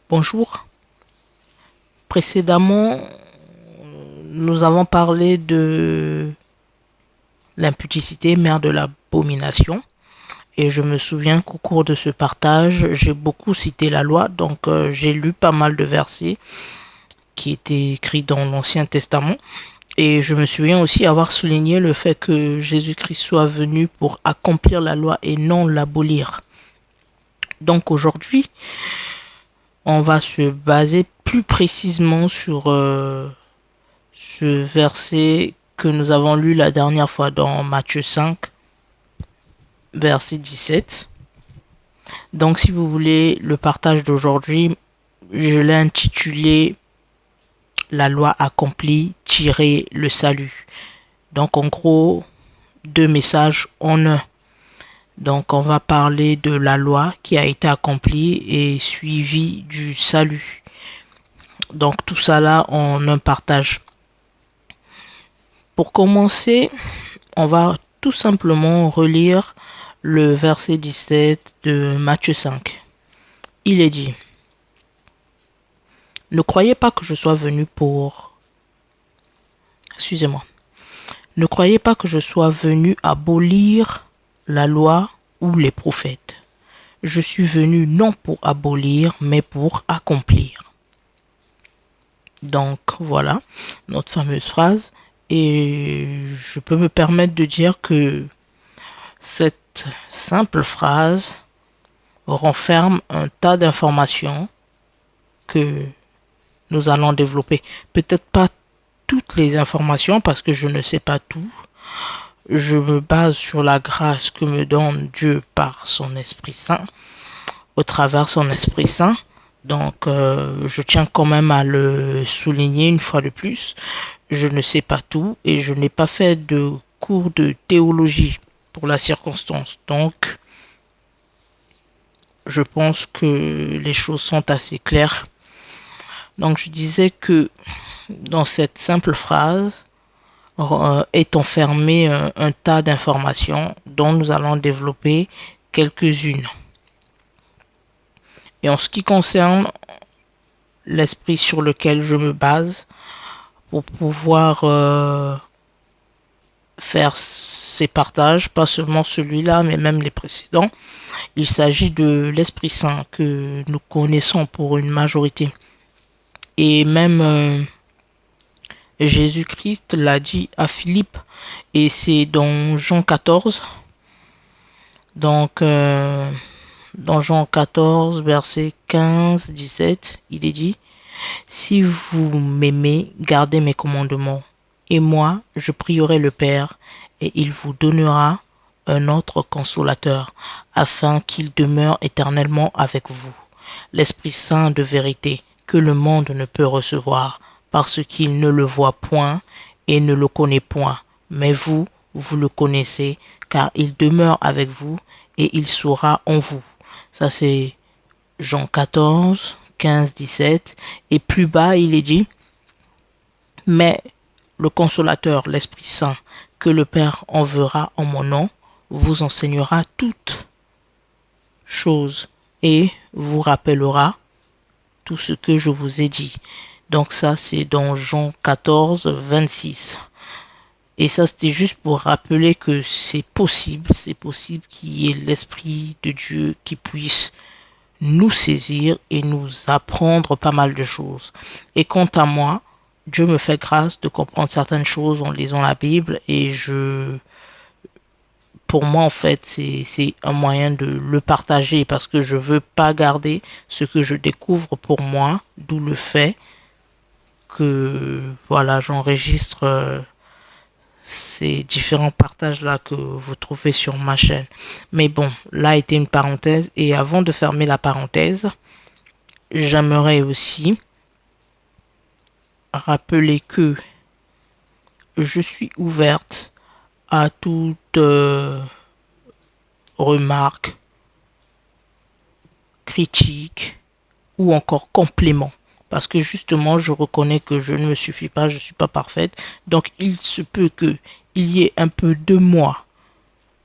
Bonjour. Précédemment, nous avons parlé de l'impudicité, mère de l'abomination. Et je me souviens qu'au cours de ce partage, j'ai beaucoup cité la loi. Donc, j'ai lu pas mal de versets qui étaient écrits dans l'Ancien Testament. Et je me souviens aussi avoir souligné le fait que Jésus-Christ soit venu pour accomplir la loi et non l'abolir. Donc aujourd'hui, on va se baser plus précisément sur ce verset que nous avons lu la dernière fois dans Matthieu 5, verset 17. Donc si vous voulez le partage d'aujourd'hui, je l'ai intitulé La loi accomplie, le salut. Donc en gros, deux messages en un. Donc on va parler de la loi qui a été accomplie et suivie du salut. Donc tout ça là en un partage. Pour commencer, on va tout simplement relire le verset 17 de Matthieu 5. Il est dit: Ne croyez pas que je sois venu pour... Excusez-moi. Ne croyez pas que je sois venu abolir la loi ou les prophètes. Je suis venu non pour abolir, mais pour accomplir. Donc voilà notre fameuse phrase. Et je peux me permettre de dire que cette simple phrase renferme un tas d'informations que nous allons développer. Peut-être pas toutes les informations parce que je ne sais pas tout. Je me base sur la grâce que me donne Dieu par son Esprit Saint, au travers son Esprit Saint. Donc, je tiens quand même à le souligner une fois de plus. Je ne sais pas tout et je n'ai pas fait de cours de théologie pour la circonstance. Donc, je pense que les choses sont assez claires. Donc, je disais que dans cette simple phrase est enfermé un tas d'informations dont nous allons développer quelques-unes. Et en ce qui concerne l'esprit sur lequel je me base pour pouvoir faire ces partages, pas seulement celui-là, mais même les précédents, il s'agit de l'Esprit Saint que nous connaissons pour une majorité. Et même Jésus-Christ l'a dit à Philippe, et c'est dans Jean 14. Donc, dans Jean 14, verset 15, 17, il est dit: Si vous m'aimez, gardez mes commandements. Et moi, je prierai le Père, et il vous donnera un autre consolateur, afin qu'il demeure éternellement avec vous. L'Esprit Saint de vérité, que le monde ne peut recevoir, parce qu'il ne le voit point et ne le connaît point. Mais vous, vous le connaissez, car il demeure avec vous et il sera en vous. Ça c'est Jean 14, 15, 17. Et plus bas, il est dit: Mais le consolateur, l'Esprit Saint, que le Père enverra en mon nom, vous enseignera toutes choses et vous rappellera tout ce que je vous ai dit. Donc ça, c'est dans Jean 14, 26. Et ça, c'était juste pour rappeler que c'est possible qu'il y ait l'Esprit de Dieu qui puisse nous saisir et nous apprendre pas mal de choses. Et quant à moi, Dieu me fait grâce de comprendre certaines choses en lisant la Bible et pour moi, en fait, c'est un moyen de le partager parce que je veux pas garder ce que je découvre pour moi, d'où le fait que, voilà, j'enregistre ces différents partages là que vous trouvez sur ma chaîne. Mais bon, là était une parenthèse et avant de fermer la parenthèse, j'aimerais aussi rappeler que je suis ouverte à toute remarque, critique ou encore complément. Parce que justement, je reconnais que je ne me suffis pas, je ne suis pas parfaite. Donc, il se peut qu'il y ait un peu de moi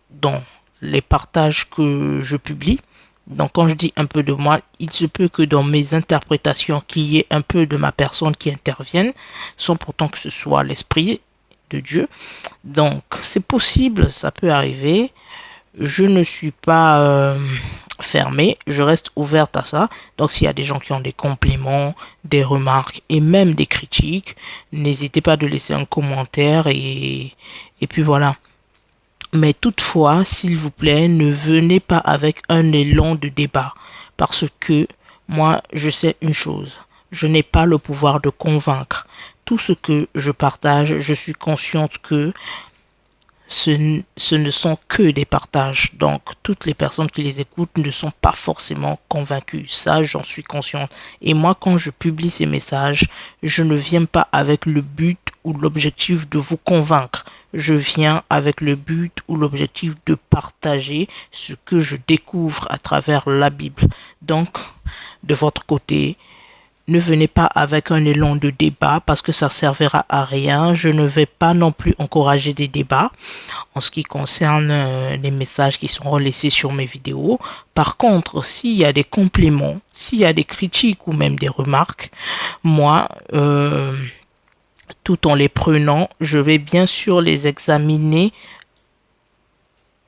dans les partages que je publie. Donc quand je dis un peu de moi, il se peut que dans mes interprétations, qu'il y ait un peu de ma personne qui intervienne, sans pourtant que ce soit l'Esprit de Dieu. Donc c'est possible, ça peut arriver. Je ne suis pas fermée, je reste ouverte à ça. Donc s'il y a des gens qui ont des compliments, des remarques et même des critiques, n'hésitez pas de laisser un commentaire et puis voilà. Mais toutefois, s'il vous plaît, ne venez pas avec un élan de débat. Parce que moi, je sais une chose. Je n'ai pas le pouvoir de convaincre. Tout ce que je partage, je suis consciente que ce ne sont que des partages. Donc, toutes les personnes qui les écoutent ne sont pas forcément convaincues. Ça, j'en suis consciente. Et moi, quand je publie ces messages, je ne viens pas avec le but ou l'objectif de vous convaincre. Je viens avec le but ou l'objectif de partager ce que je découvre à travers la Bible. Donc, de votre côté, ne venez pas avec un élan de débat parce que ça servira à rien. Je ne vais pas non plus encourager des débats en ce qui concerne les messages qui sont laissés sur mes vidéos. Par contre, s'il y a des compléments, s'il y a des critiques ou même des remarques, moi, tout en les prenant, je vais bien sûr les examiner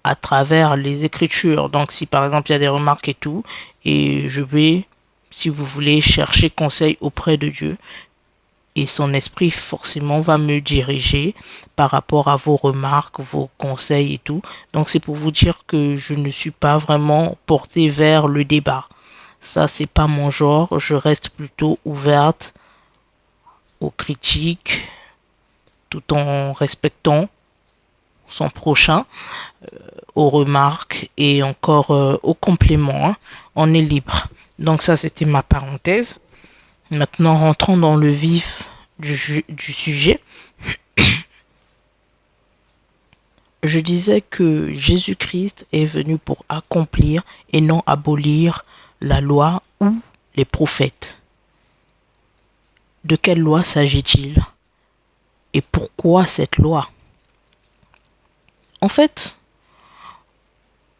à travers les écritures. Donc, si par exemple il y a des remarques et tout, et je vais, si vous voulez, chercher conseil auprès de Dieu, et son esprit forcément va me diriger par rapport à vos remarques, vos conseils et tout. Donc c'est pour vous dire que je ne suis pas vraiment portée vers le débat. Ça, c'est pas mon genre. Je reste plutôt ouverte aux critiques tout en respectant son prochain, aux remarques et encore aux compléments, hein. On est libre. Donc ça, c'était ma parenthèse. Maintenant, rentrons dans le vif du sujet. Je disais que Jésus-Christ est venu pour accomplir et non abolir la loi ou les prophètes. De quelle loi s'agit-il? Et pourquoi cette loi? En fait,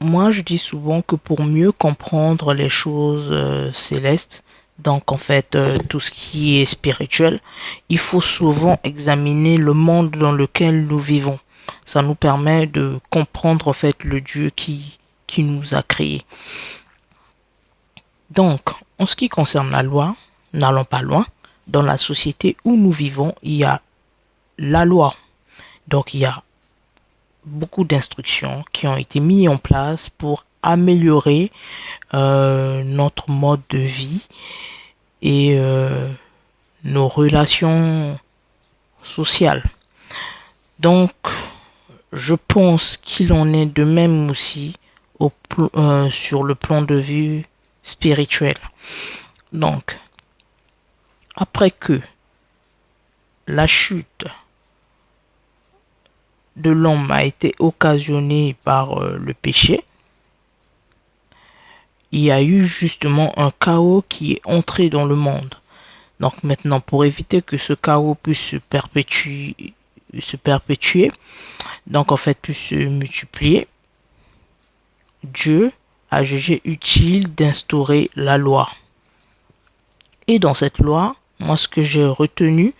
moi je dis souvent que pour mieux comprendre les choses célestes, donc en fait tout ce qui est spirituel, il faut souvent examiner le monde dans lequel nous vivons. Ça nous permet de comprendre en fait le Dieu qui nous a créés. Donc, en ce qui concerne la loi, n'allons pas loin. Dans la société où nous vivons, il y a la loi. Donc, il y a beaucoup d'instructions qui ont été mises en place pour améliorer notre mode de vie et nos relations sociales. Donc, je pense qu'il en est de même aussi sur le plan de vue spirituel. Donc, après que la chute de l'homme a été occasionnée par le péché, il y a eu justement un chaos qui est entré dans le monde. Donc maintenant, pour éviter que ce chaos puisse se perpétuer, donc en fait puisse se multiplier, Dieu a jugé utile d'instaurer la loi. Et dans cette loi, moi ce que j'ai retenu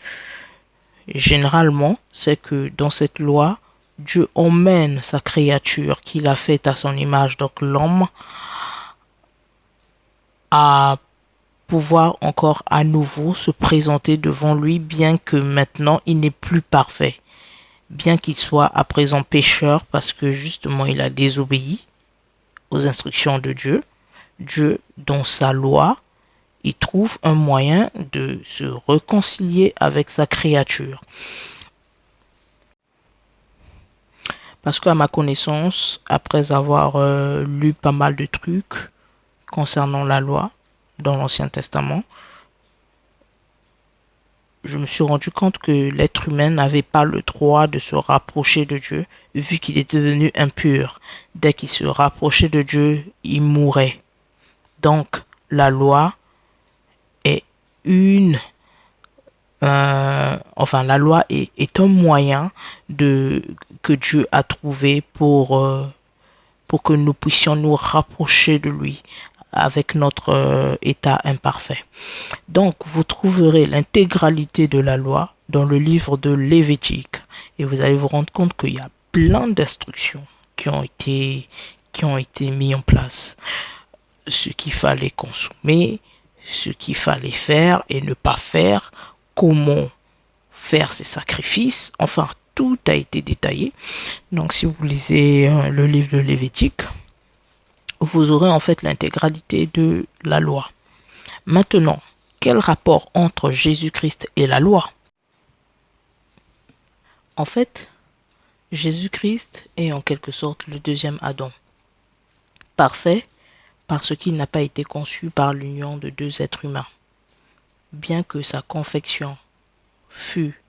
généralement, c'est que dans cette loi, Dieu emmène sa créature qu'il a faite à son image, donc l'homme, à pouvoir encore à nouveau se présenter devant lui, bien que maintenant il n'est plus parfait, bien qu'il soit à présent pécheur parce que justement il a désobéi aux instructions de Dieu. Dieu, dans sa loi, il trouve un moyen de se réconcilier avec sa créature. Parce qu'à ma connaissance, après avoir lu pas mal de trucs concernant la loi dans l'Ancien Testament, je me suis rendu compte que l'être humain n'avait pas le droit de se rapprocher de Dieu, vu qu'il est devenu impur. Dès qu'il se rapprochait de Dieu, il mourait. Donc, la loi est la loi est un moyen que Dieu a trouvé pour que nous puissions nous rapprocher de lui. avec notre état imparfait. Donc, vous trouverez l'intégralité de la loi dans le livre de Lévitique. Et vous allez vous rendre compte qu'il y a plein d'instructions qui ont été mises en place. Ce qu'il fallait consommer, ce qu'il fallait faire et ne pas faire, comment faire ses sacrifices. Enfin, tout a été détaillé. Donc, si vous lisez le livre de Lévitique, vous aurez en fait l'intégralité de la loi. Maintenant, quel rapport entre Jésus-Christ et la loi? En fait, Jésus-Christ est en quelque sorte le deuxième Adam. Parfait, parce qu'il n'a pas été conçu par l'union de deux êtres humains. Bien que sa confection fût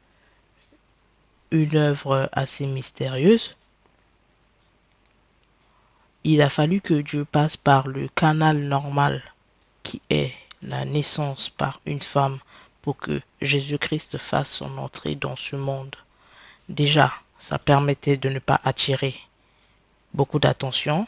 une œuvre assez mystérieuse, il a fallu que Dieu passe par le canal normal qui est la naissance par une femme pour que Jésus-Christ fasse son entrée dans ce monde. Déjà, ça permettait de ne pas attirer beaucoup d'attention.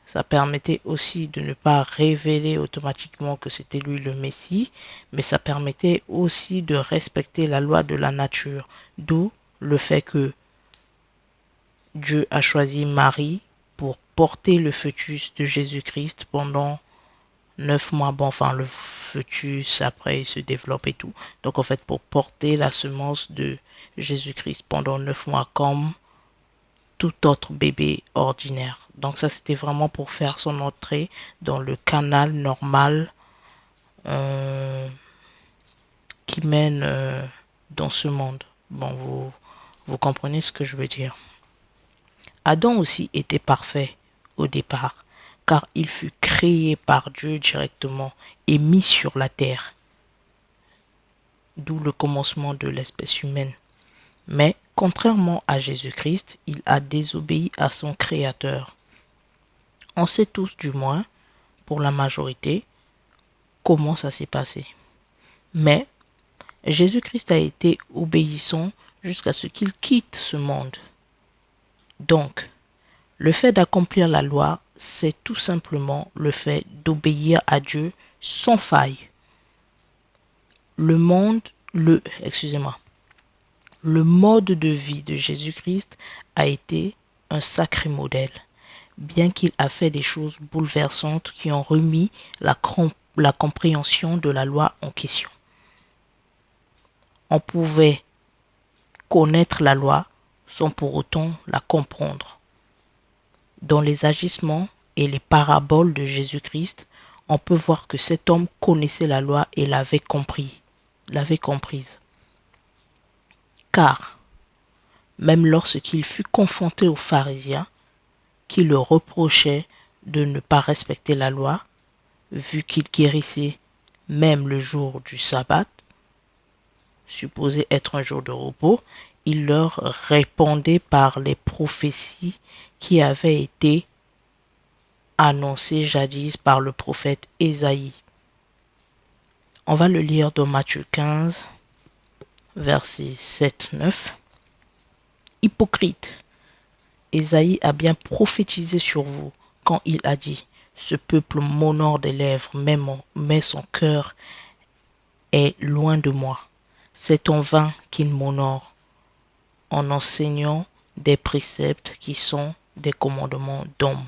Ça permettait aussi de ne pas révéler automatiquement que c'était lui le Messie, mais ça permettait aussi de respecter la loi de la nature, d'où le fait que Dieu a choisi Marie pour porter le fœtus de Jésus-Christ pendant 9 mois. Bon, enfin, le fœtus, après, il se développe et tout. Donc, en fait, pour porter la semence de Jésus-Christ pendant 9 mois, comme tout autre bébé ordinaire. Donc, ça, c'était vraiment pour faire son entrée dans le canal normal euh, qui mène dans ce monde. Bon, vous comprenez ce que je veux dire. Adam aussi était parfait au départ, car il fut créé par Dieu directement et mis sur la terre, d'où le commencement de l'espèce humaine. Mais, contrairement à Jésus-Christ, il a désobéi à son Créateur. On sait tous, du moins, pour la majorité, comment ça s'est passé. Mais, Jésus-Christ a été obéissant jusqu'à ce qu'il quitte ce monde. Donc, le fait d'accomplir la loi, c'est tout simplement le fait d'obéir à Dieu sans faille. Le mode de vie de Jésus-Christ a été un sacré modèle, bien qu'il a fait des choses bouleversantes qui ont remis la compréhension de la loi en question. On pouvait connaître la loi sans pour autant la comprendre. Dans les agissements et les paraboles de Jésus-Christ, on peut voir que cet homme connaissait la loi et l'avait comprise. Car, même lorsqu'il fut confronté aux pharisiens, qui le reprochaient de ne pas respecter la loi, vu qu'il guérissait même le jour du sabbat, supposé être un jour de repos, il leur répondait par les prophéties qui avaient été annoncées jadis par le prophète Ésaïe. On va le lire dans Matthieu 15, versets 7-9. Hypocrite, Ésaïe a bien prophétisé sur vous quand il a dit « Ce peuple m'honore des lèvres, mais son cœur est loin de moi. C'est en vain qu'il m'honore, en enseignant des préceptes qui sont des commandements d'hommes. »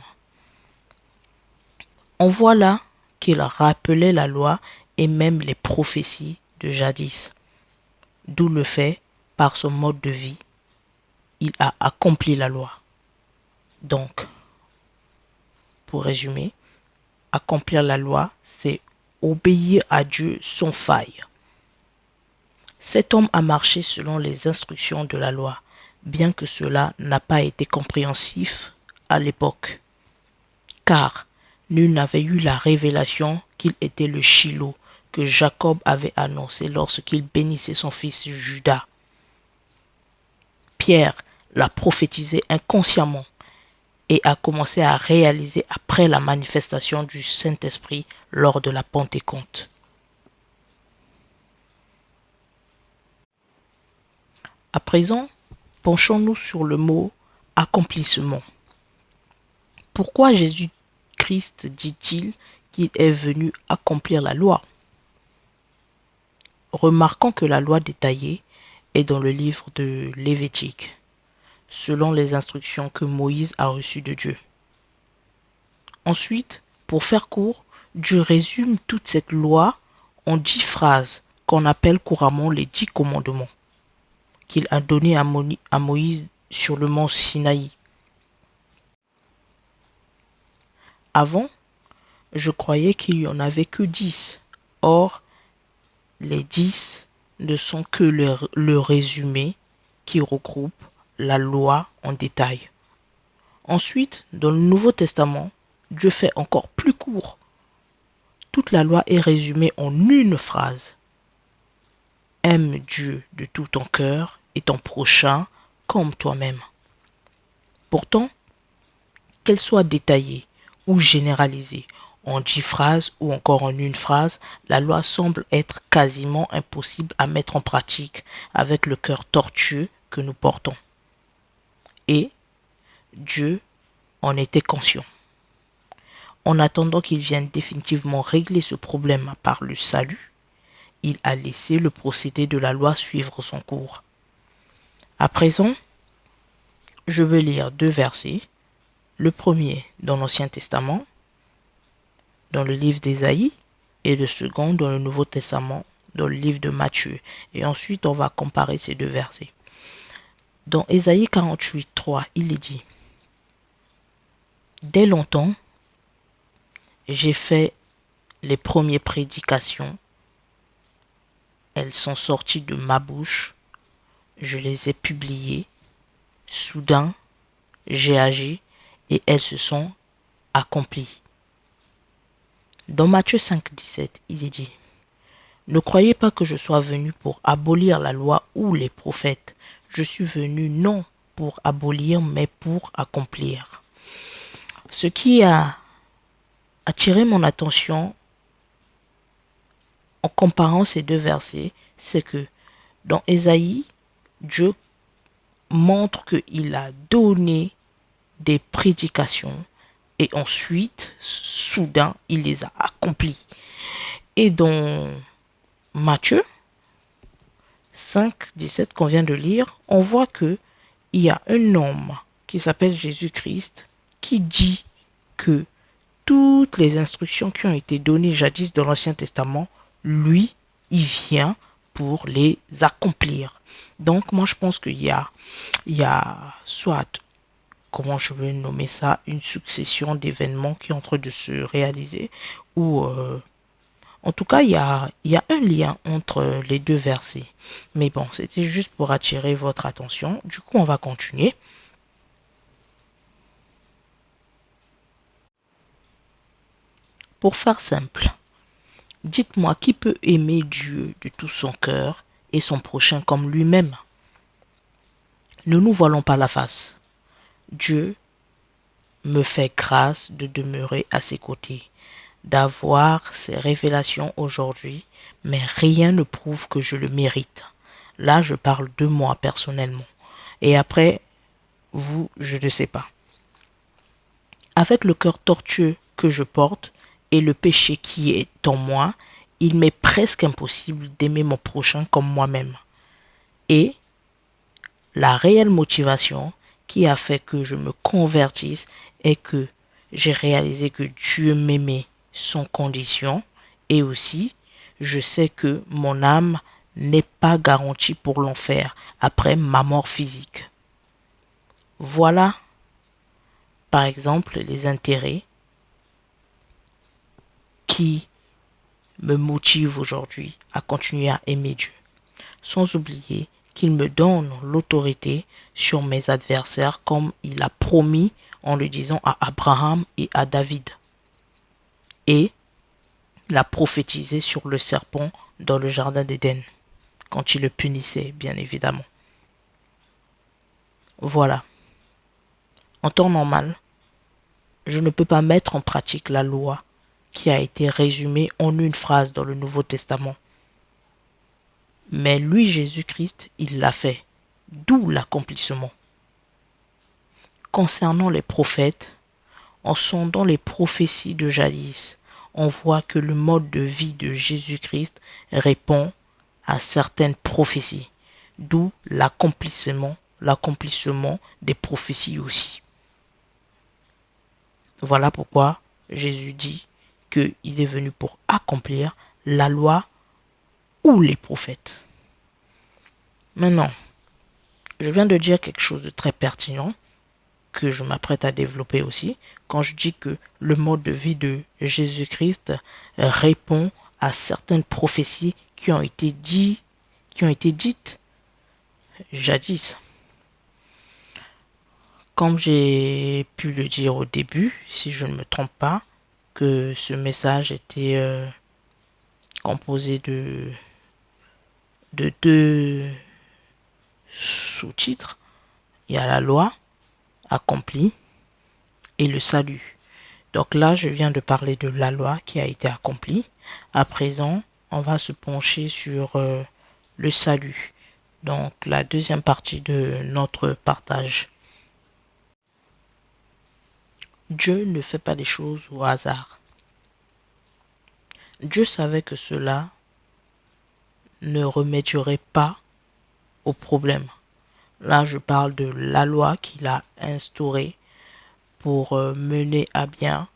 On voit là qu'il rappelait la loi et même les prophéties de jadis. D'où le fait, par son mode de vie, il a accompli la loi. Donc, pour résumer, accomplir la loi, c'est obéir à Dieu sans faille. Cet homme a marché selon les instructions de la loi, bien que cela n'a pas été compréhensif à l'époque. Car nul n'avait eu la révélation qu'il était le Shiloh que Jacob avait annoncé lorsqu'il bénissait son fils Judas. Pierre l'a prophétisé inconsciemment et a commencé à réaliser après la manifestation du Saint-Esprit lors de la Pentecôte. À présent, penchons-nous sur le mot accomplissement. Pourquoi Jésus-Christ dit-il qu'il est venu accomplir la loi. Remarquons que la loi détaillée est dans le livre de Lévitique, selon les instructions que Moïse a reçues de Dieu. Ensuite, pour faire court, Dieu résume toute cette loi en 10 phrases qu'on appelle couramment les 10 commandements qu'il a donnés à Moïse sur le mont Sinaï. Avant, je croyais qu'il n'y en avait que 10. Or, les 10 ne sont que le résumé qui regroupe la loi en détail. Ensuite, dans le Nouveau Testament, Dieu fait encore plus court. Toute la loi est résumée en une phrase. Aime Dieu de tout ton cœur et ton prochain comme toi-même. Pourtant, qu'elle soit détaillée ou généralisée en 10 phrases ou encore en une phrase, la loi semble être quasiment impossible à mettre en pratique avec le cœur tortueux que nous portons. Et Dieu en était conscient. En attendant qu'il vienne définitivement régler ce problème par le salut, il a laissé le procédé de la loi suivre son cours. À présent, je veux lire 2 versets. Le premier dans l'Ancien Testament, dans le livre d'Ésaïe, et le second dans le Nouveau Testament, dans le livre de Matthieu. Et ensuite, on va comparer ces 2 versets. Dans Ésaïe 48, 3, il est dit: Dès longtemps, j'ai fait les premières prédications. Elles sont sorties de ma bouche. Je les ai publiées. Soudain, j'ai agi et elles se sont accomplies. Dans Matthieu 5, 17, il est dit: Ne croyez pas que je sois venu pour abolir la loi ou les prophètes. Je suis venu non pour abolir, mais pour accomplir. Ce qui a attiré mon attention en comparant ces 2 versets, c'est que dans Ésaïe, Dieu montre qu'il a donné des prédications et ensuite, soudain, il les a accomplies. Et dans Matthieu 5, 17 qu'on vient de lire, on voit que il y a un homme qui s'appelle Jésus-Christ qui dit que toutes les instructions qui ont été données jadis dans l'Ancien Testament, lui, il vient pour les accomplir. Donc moi je pense qu'il y a soit, comment je vais nommer ça, une succession d'événements qui sont en train de se réaliser, ou en tout cas il y a un lien entre les 2 versets. Mais bon, c'était juste pour attirer votre attention. Du coup, on va continuer. Pour faire simple, dites-moi qui peut aimer Dieu de tout son cœur et son prochain comme lui-même? Ne nous voilons pas la face. Dieu me fait grâce de demeurer à ses côtés, d'avoir ces révélations aujourd'hui, mais rien ne prouve que je le mérite. Là, je parle de moi personnellement. Et après, vous, je ne sais pas. Avec le cœur tortueux que je porte et le péché qui est en moi, il m'est presque impossible d'aimer mon prochain comme moi-même. Et la réelle motivation qui a fait que je me convertisse est que j'ai réalisé que Dieu m'aimait sans condition, et aussi je sais que mon âme n'est pas garantie pour l'enfer après ma mort physique. Voilà, par exemple, les intérêts qui me motivent aujourd'hui à continuer à aimer Dieu, sans oublier qu'il me donne l'autorité sur mes adversaires comme il a promis en le disant à Abraham et à David. Et l'a prophétisé sur le serpent dans le jardin d'Éden, quand il le punissait, bien évidemment. Voilà. En temps normal, je ne peux pas mettre en pratique la loi qui a été résumée en une phrase dans le Nouveau Testament. Mais lui, Jésus-Christ, il l'a fait. D'où l'accomplissement. Concernant les prophètes, en sondant les prophéties de jadis, on voit que le mode de vie de Jésus-Christ répond à certaines prophéties, d'où l'accomplissement des prophéties aussi. Voilà pourquoi Jésus dit qu'il est venu pour accomplir la loi ou les prophètes. Maintenant, je viens de dire quelque chose de très pertinent que je m'apprête à développer aussi quand je dis que le mode de vie de Jésus-Christ répond à certaines prophéties qui ont été dites jadis. Comme j'ai pu le dire au début, si je ne me trompe pas, que ce message était composé de deux sous-titres. Il y a la loi accomplie et le salut. Donc là, je viens de parler de la loi qui a été accomplie. À présent, on va se pencher sur le salut. Donc la deuxième partie de notre partage. Dieu ne fait pas des choses au hasard. Dieu savait que cela ne remédierait pas au problème. Là, je parle de la loi qu'il a instaurée pour mener à bien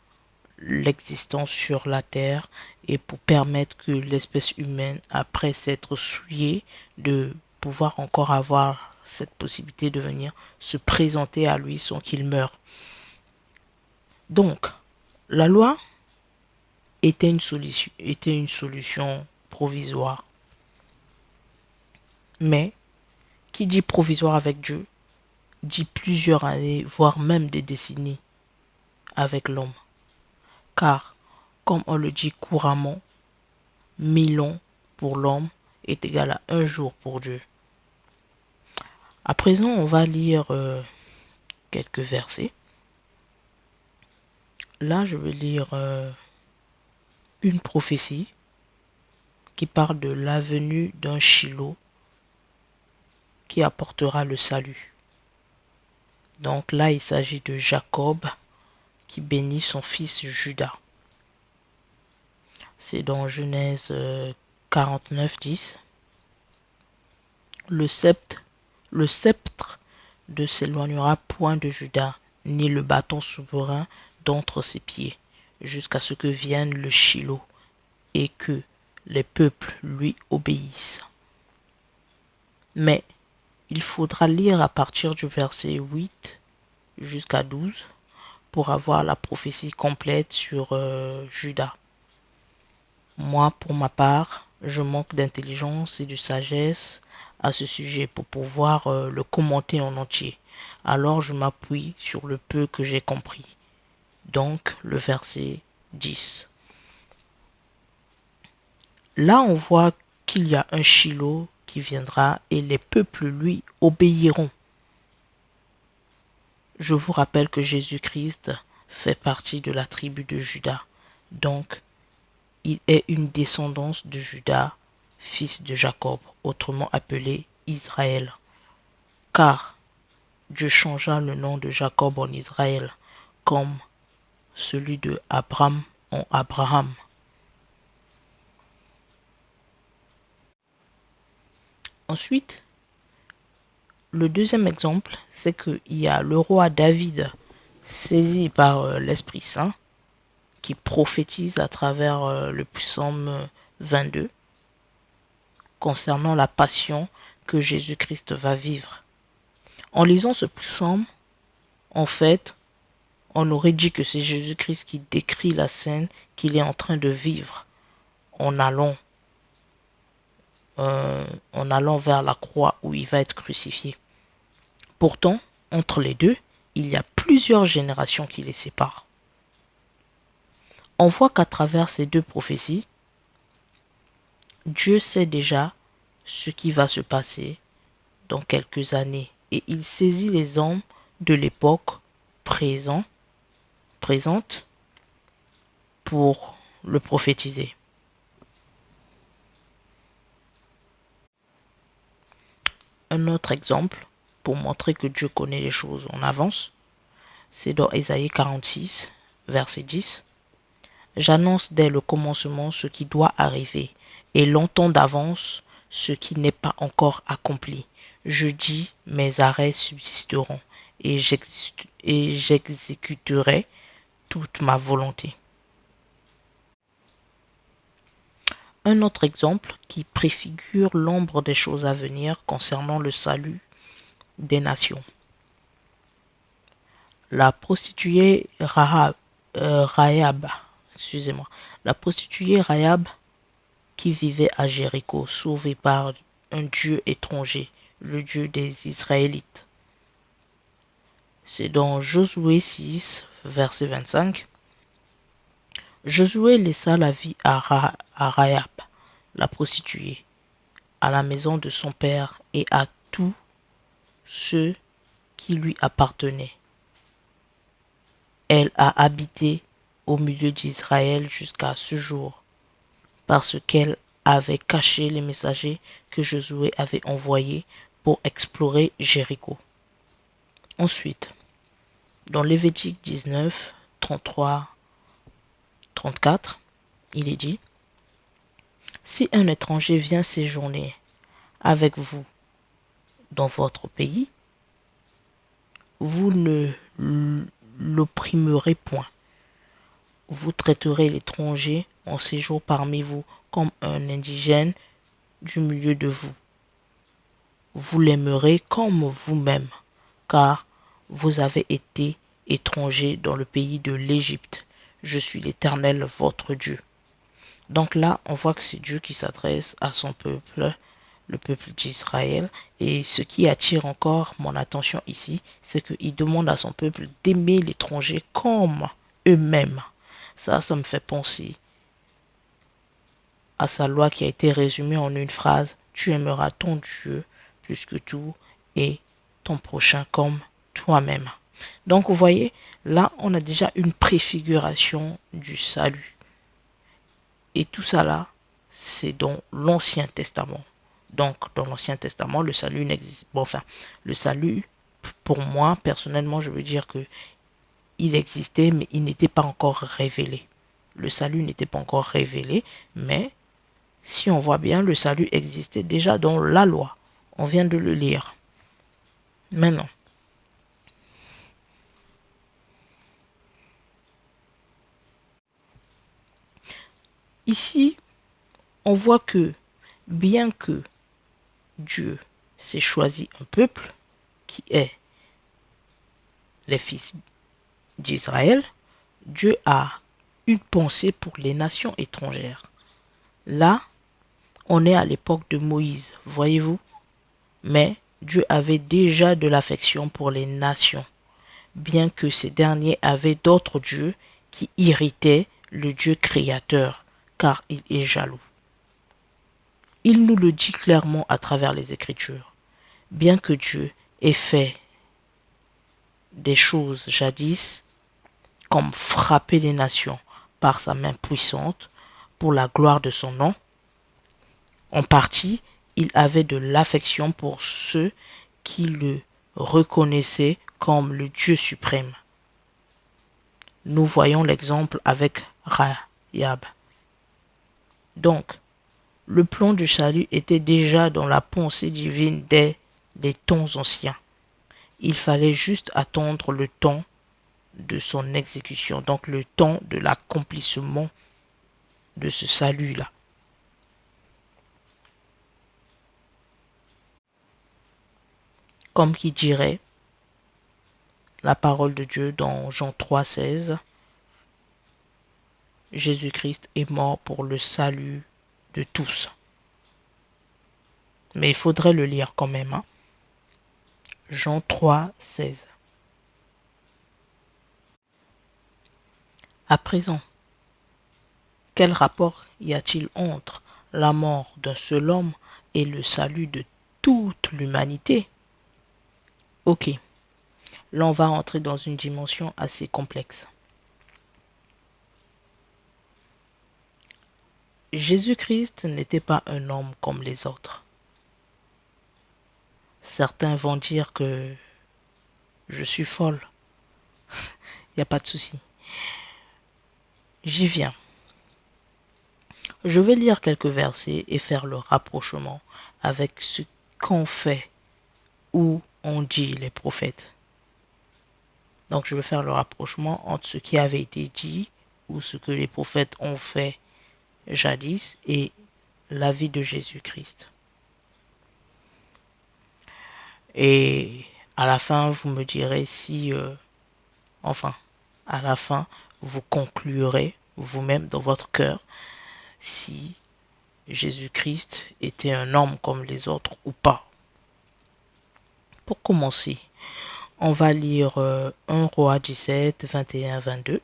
l'existence sur la terre et pour permettre que l'espèce humaine, après s'être souillée, de pouvoir encore avoir cette possibilité de venir se présenter à lui sans qu'il meure. Donc, la loi était une solution provisoire. Mais, qui dit provisoire avec Dieu, dit plusieurs années, voire même des décennies avec l'homme. Car, comme on le dit couramment, 1000 ans pour l'homme est égal à un jour pour Dieu. À présent, on va lire quelques versets. Là, je vais lire une prophétie qui parle de la venue d'un Shiloh qui apportera le salut. Donc là, il s'agit de Jacob qui bénit son fils Judas. C'est dans Genèse 49, 10. Le sceptre ne s'éloignera point de Judas, ni le bâton souverain d'entre ses pieds, jusqu'à ce que vienne le Shiloh, et que les peuples lui obéissent. Mais il faudra lire à partir du verset 8 jusqu'à 12 pour avoir la prophétie complète sur Judas. Moi, pour ma part, je manque d'intelligence et de sagesse à ce sujet pour pouvoir le commenter en entier. Alors je m'appuie sur le peu que j'ai compris. Donc le verset 10. Là on voit qu'il y a un Shiloh qui viendra et les peuples lui obéiront. Je vous rappelle que Jésus-Christ fait partie de la tribu de Juda. Donc il est une descendance de Juda, fils de Jacob, autrement appelé Israël. Car Dieu changea le nom de Jacob en Israël, comme celui de Abraham en Abraham. Ensuite, le deuxième exemple, c'est qu'il y a le roi David, saisi par l'Esprit Saint, qui prophétise à travers le psaume 22 concernant la passion que Jésus-Christ va vivre. En lisant ce psaume, en fait, on aurait dit que c'est Jésus-Christ qui décrit la scène qu'il est en train de vivre en allant vers la croix où il va être crucifié. Pourtant, entre les deux, il y a plusieurs générations qui les séparent. On voit qu'à travers ces deux prophéties, Dieu sait déjà ce qui va se passer dans quelques années et il saisit les hommes de l'époque présente pour le prophétiser. Un autre exemple pour montrer que Dieu connaît les choses en avance, c'est dans Ésaïe 46, verset 10. J'annonce dès le commencement ce qui doit arriver et longtemps d'avance ce qui n'est pas encore accompli. Je dis, mes arrêts subsisteront et j'exécuterai toute ma volonté. Un autre exemple qui préfigure l'ombre des choses à venir concernant le salut des nations. La prostituée Rahab, excusez-moi, la prostituée Rahab qui vivait à Jéricho, sauvée par un dieu étranger, le Dieu des Israélites. C'est dans Josué 6, verset 25. Josué laissa la vie à Rahab, la prostituée, à la maison de son père et à tous ceux qui lui appartenaient. Elle a habité au milieu d'Israël jusqu'à ce jour, parce qu'elle avait caché les messagers que Josué avait envoyés pour explorer Jéricho. Ensuite, dans Lévitique 19, 33, 34, il est dit: si un étranger vient séjourner avec vous dans votre pays, vous ne l'opprimerez point. Vous traiterez l'étranger en séjour parmi vous comme un indigène du milieu de vous. Vous l'aimerez comme vous-même, car vous avez été étranger dans le pays de l'Égypte. Je suis l'Éternel, votre Dieu. Donc là, on voit que c'est Dieu qui s'adresse à son peuple, le peuple d'Israël. Et ce qui attire encore mon attention ici, c'est qu'il demande à son peuple d'aimer l'étranger comme eux-mêmes. Ça me fait penser à sa loi qui a été résumée en une phrase: tu aimeras ton Dieu plus que tout et ton prochain comme toi-même. Donc vous voyez, là on a déjà une préfiguration du salut. Et tout ça là, c'est dans l'Ancien Testament. Donc dans l'Ancien Testament, le salut n'existe pas. Bon, enfin, le salut, pour moi, personnellement, je veux dire que il existait, mais il n'était pas encore révélé. Le salut n'était pas encore révélé, mais si on voit bien, le salut existait déjà dans la loi. On vient de le lire. Maintenant, ici, on voit que bien que Dieu s'est choisi un peuple qui est les fils d'Israël, Dieu a une pensée pour les nations étrangères. Là, on est à l'époque de Moïse, voyez-vous, mais Dieu avait déjà de l'affection pour les nations, bien que ces derniers avaient d'autres dieux qui irritaient le Dieu créateur, car il est jaloux. Il nous le dit clairement à travers les Écritures. Bien que Dieu ait fait des choses jadis, comme frapper les nations par sa main puissante pour la gloire de son nom, en partie, il avait de l'affection pour ceux qui le reconnaissaient comme le Dieu suprême. Nous voyons l'exemple avec Rahab. Donc, le plan du salut était déjà dans la pensée divine dès les temps anciens. Il fallait juste attendre le temps de son exécution, donc le temps de l'accomplissement de ce salut-là. Comme qui dirait la parole de Dieu dans Jean 3,16, Jésus-Christ est mort pour le salut de tous. Mais il faudrait le lire quand même. Hein. Jean 3,16. À présent, quel rapport y a-t-il entre la mort d'un seul homme et le salut de toute l'humanité? Ok, là on va entrer dans une dimension assez complexe. Jésus-Christ n'était pas un homme comme les autres. Certains vont dire que je suis folle. Il n'y a pas de souci. J'y viens. Je vais lire quelques versets et faire le rapprochement avec ce qu'ont fait ou ont dit les prophètes. Donc je vais faire le rapprochement entre ce qui avait été dit ou ce que les prophètes ont fait jadis et la vie de Jésus-Christ. Et à la fin, vous me direz si, à la fin, vous conclurez vous-même dans votre cœur si Jésus-Christ était un homme comme les autres ou pas. Pour commencer, on va lire 1 Roi 17, 21, 22.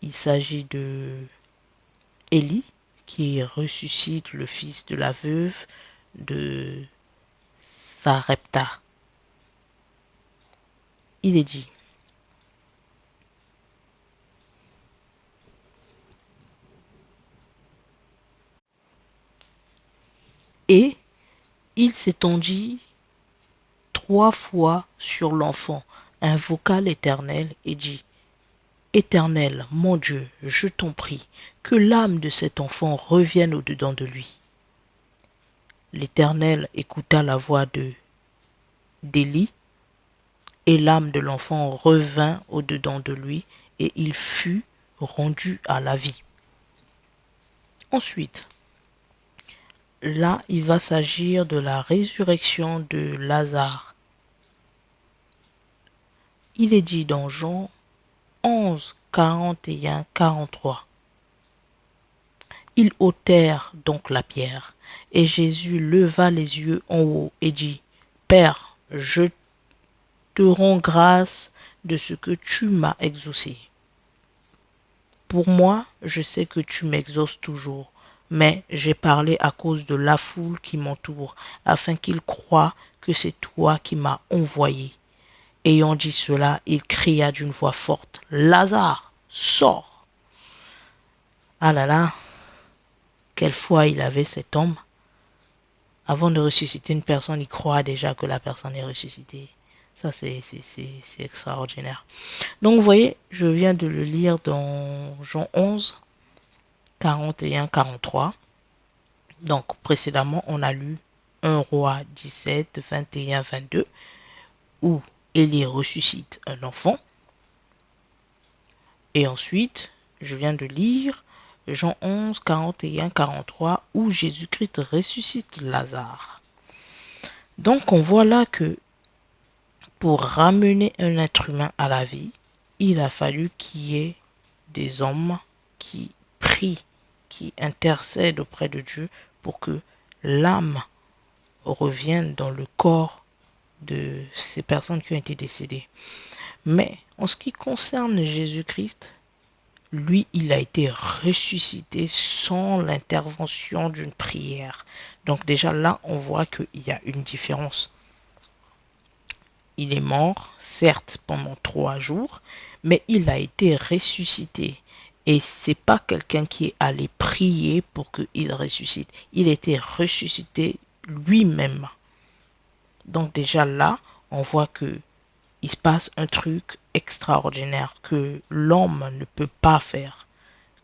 Il s'agit de Élie qui ressuscite le fils de la veuve de Sarepta. Il est dit: et il s'étendit 3 fois sur l'enfant, invoqua l'Éternel et dit: Éternel, mon Dieu, je t'en prie, que l'âme de cet enfant revienne au-dedans de lui. L'Éternel écouta la voix d'Élie, et l'âme de l'enfant revint au-dedans de lui, et il fut rendu à la vie. Ensuite, là, il va s'agir de la résurrection de Lazare. Il est dit dans Jean 11, 41, 43. Ils ôtèrent donc la pierre, et Jésus leva les yeux en haut et dit: Père, je te rends grâce de ce que tu m'as exaucé. Pour moi, je sais que tu m'exauces toujours, mais j'ai parlé à cause de la foule qui m'entoure, afin qu'ils croient que c'est toi qui m'as envoyé. Ayant dit cela, il cria d'une voix forte: Lazare, sors! Ah là là, quelle foi il avait cet homme! Avant de ressusciter une personne, il croit déjà que la personne est ressuscitée. Ça, c'est extraordinaire. Donc, vous voyez, je viens de le lire dans Jean 11, 41, 43. Donc, précédemment, on a lu 1 Roi 17, 21, 22, où Élie ressuscite un enfant. Et ensuite, je viens de lire Jean 11, 41, 43, où Jésus-Christ ressuscite Lazare. Donc, on voit là que pour ramener un être humain à la vie, il a fallu qu'il y ait des hommes qui prient, qui intercèdent auprès de Dieu pour que l'âme revienne dans le corps de ces personnes qui ont été décédées. Mais en ce qui concerne Jésus-Christ, lui, il a été ressuscité sans l'intervention d'une prière. Donc déjà là, on voit qu'il y a une différence. Il est mort, certes, pendant 3 jours, mais il a été ressuscité. Et c'est pas quelqu'un qui est allé prier pour qu'il ressuscite. Il a été ressuscité lui-même. Donc déjà là, on voit que il se passe un truc extraordinaire que l'homme ne peut pas faire,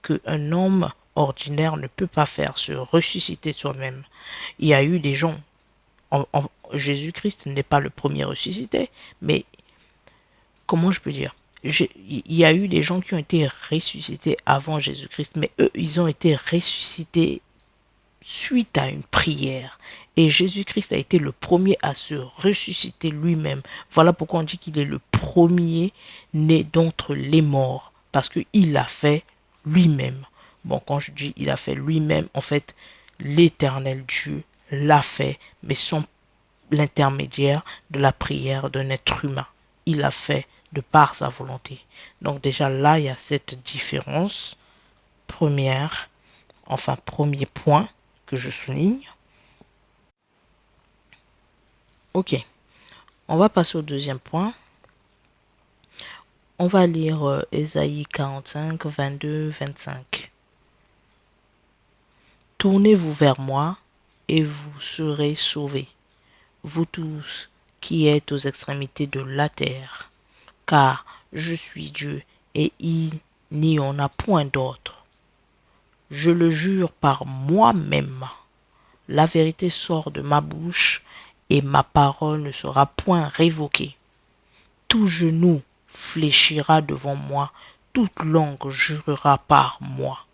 que un homme ordinaire ne peut pas faire, se ressusciter soi-même. Il y a eu des gens, Jésus-Christ n'est pas le premier ressuscité, mais comment je peux dire, il y a eu des gens qui ont été ressuscités avant Jésus-Christ, mais eux, ils ont été ressuscités suite à une prière. Et Jésus-Christ a été le premier à se ressusciter lui-même. Voilà pourquoi on dit qu'il est le premier né d'entre les morts, parce qu'il l'a fait lui-même. Bon, quand je dis il a fait lui-même, en fait, l'éternel Dieu l'a fait, mais sans l'intermédiaire de la prière d'un être humain. Il l'a fait de par sa volonté. Donc déjà là, il y a cette différence première, enfin premier point que je souligne. Ok, on va passer au deuxième point. On va lire Ésaïe 45, 22, 25. Tournez-vous vers moi et vous serez sauvés, vous tous qui êtes aux extrémités de la terre, car je suis Dieu et il ni on n'a point d'autre. Je le jure par moi-même, la vérité sort de ma bouche et ma parole ne sera point révoquée. Tout genou fléchira devant moi, toute langue jurera par moi.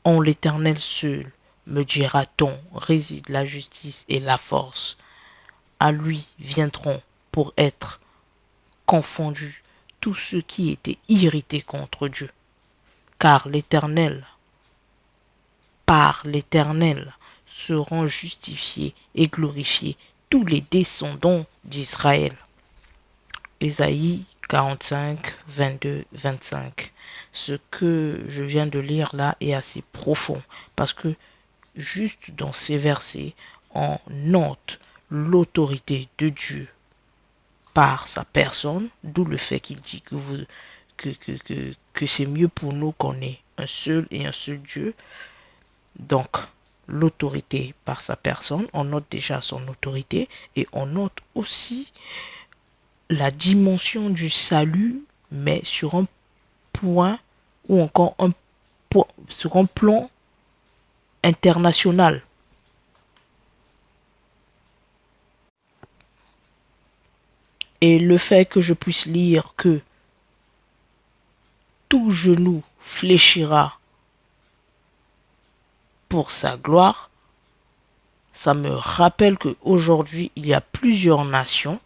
En l'Éternel seul, me dira-t-on, réside la justice et la force. À lui viendront pour être confondus tous ceux qui étaient irrités contre Dieu. Car l'Éternel, par l'Éternel, seront justifiés et glorifiés tous les descendants d'Israël. Ésaïe 45, 22, 25. Ce que je viens de lire là est assez profond parce que juste dans ces versets, on note l'autorité de Dieu par sa personne, d'où le fait qu'il dit que c'est mieux pour nous qu'on ait un seul et un seul Dieu. Donc, l'autorité par sa personne, on note déjà son autorité et on note aussi la dimension du salut, mais sur un point ou encore sur un plan international. Et le fait que je puisse lire que tout genou fléchira pour sa gloire, ça me rappelle qu'aujourd'hui, il y a plusieurs nations,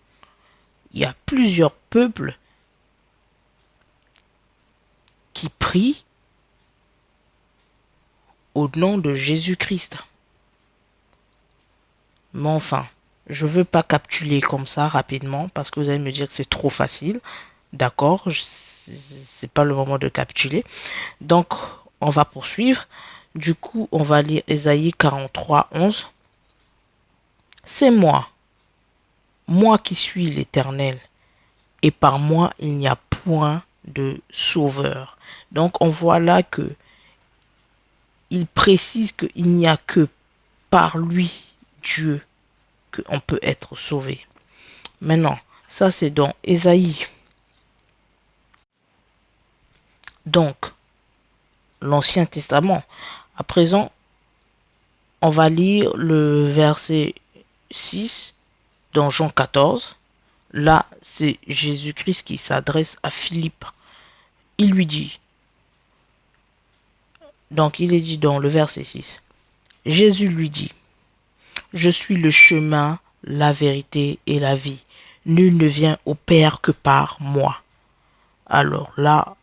il y a plusieurs peuples qui prient au nom de Jésus-Christ. Mais enfin, je ne veux pas capituler comme ça rapidement parce que vous allez me dire que c'est trop facile. D'accord, c'est pas le moment de capituler. Donc, on va poursuivre. Du coup, on va lire Ésaïe 43, 11. C'est moi qui suis l'Éternel, et par moi il n'y a point de sauveur. Donc, on voit là que il précise qu'il n'y a que par lui, Dieu, qu'on peut être sauvé. Maintenant, ça c'est dans Ésaïe. Donc, l'Ancien Testament. À présent, on va lire le verset 6 dans Jean 14. Là, c'est Jésus-Christ qui s'adresse à Philippe. Il lui dit, donc il est dit dans le verset 6, Jésus lui dit, je suis le chemin, la vérité et la vie. Nul ne vient au Père que par moi. Alors là,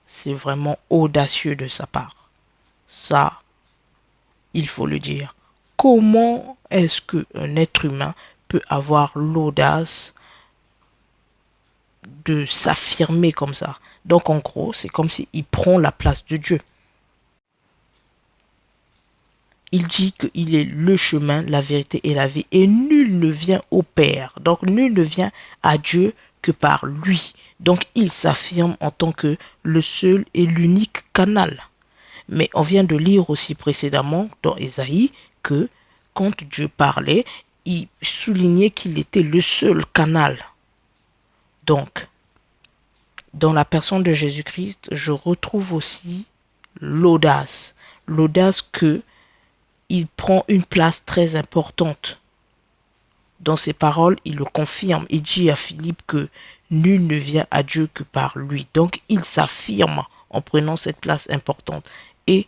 c'est vraiment audacieux de sa part. Ça, il faut le dire. Comment est-ce qu'un être humain peut avoir l'audace de s'affirmer comme ça? Donc en gros, c'est comme s'il prend la place de Dieu. Il dit qu'il est le chemin, la vérité et la vie. Et nul ne vient au Père. Donc nul ne vient à Dieu que par lui. Donc il s'affirme en tant que le seul et l'unique canal. Mais on vient de lire aussi précédemment dans Ésaïe que quand Dieu parlait, il soulignait qu'il était le seul canal. Donc, dans la personne de Jésus-Christ, je retrouve aussi l'audace. L'audace que il prend une place très importante. Dans ses paroles, il le confirme. Il dit à Philippe que nul ne vient à Dieu que par lui. Donc, il s'affirme en prenant cette place importante. Et